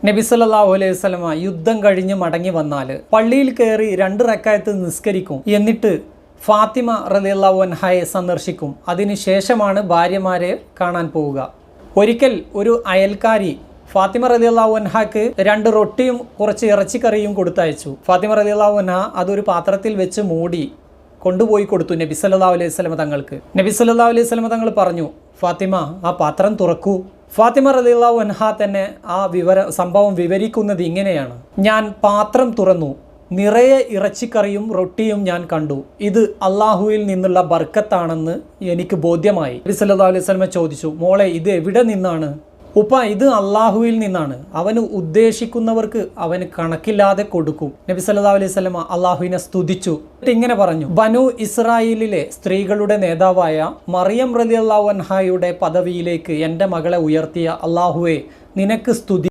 നബി സല്ലല്ലാഹു അലൈഹി വസല്ലമ യുദ്ധം കഴിഞ്ഞ് മടങ്ങി വന്നാൽ പള്ളിയിൽ കയറി 2 റക്അത്ത് നിസ്കരിക്കും. എന്നിട്ട് ഫാത്തിമ റളിയല്ലാഹു അൻഹയെ സന്ദർശിക്കും. അതിനുശേഷമാണ് ഭാര്യമാരെ കാണാൻ പോവുക. ഒരിക്കൽ ഒരു അയൽക്കാരി ഫാത്തിമ റളിയല്ലാഹു അൻഹയ്ക്ക് 2 റൊട്ടിയും കുറച്ച് ഇറച്ചിക്കറിയും കൊടുത്തയച്ചു. ഫാത്തിമ റളിയല്ലാഹു അൻഹ അതൊരു പാത്രത്തിൽ വെച്ച് മൂടി കൊണ്ടുപോയി കൊടുത്തു നബി സല്ലല്ലാഹു അലൈഹി വസല്ലമ തങ്ങൾക്ക്. നബി സല്ലല്ലാഹു അലൈഹി വസല്ലമ തങ്ങൾ പറഞ്ഞു, ഫാത്തിമ, ആ പാത്രം തുറക്കൂ. ഫാത്തിമ റളിയല്ലാഹു അൻഹ തന്നെ ആ സംഭവം വിവരിക്കുന്നത് ഇങ്ങനെയാണ്: ഞാൻ പാത്രം തുറന്നു, നിറയെ ഇറച്ചിക്കറിയും റൊട്ടിയും ഞാൻ കണ്ടു. ഇത് അള്ളാഹുവിൽ നിന്നുള്ള ബർക്കത്താണെന്ന് എനിക്ക് ബോധ്യമായി. നബി സല്ലല്ലാഹു അലൈഹി വസല്ലമ ചോദിച്ചു, മോളെ, ഇത് എവിടെ നിന്നാണ്? ഉപ്പ, ഇത് അള്ളാഹുവിൽ നിന്നാണ്. അവന് ഉദ്ദേശിക്കുന്നവർക്ക് അവന് കണക്കില്ലാതെ കൊടുക്കും. നബി സല്ലല്ലാഹു അലൈഹി വസല്ലമ അള്ളാഹുവിനെ സ്തുതിച്ചു. ഇങ്ങനെ പറഞ്ഞു, ബനു ഇസ്രായേലിലെ സ്ത്രീകളുടെ നേതാവായ മറിയം റളിയല്ലാഹു അൻഹയുടെ പദവിയിലേക്ക് എൻ്റെ മകളെ ഉയർത്തിയ അള്ളാഹുവെ, നിനക്ക് സ്തുതി.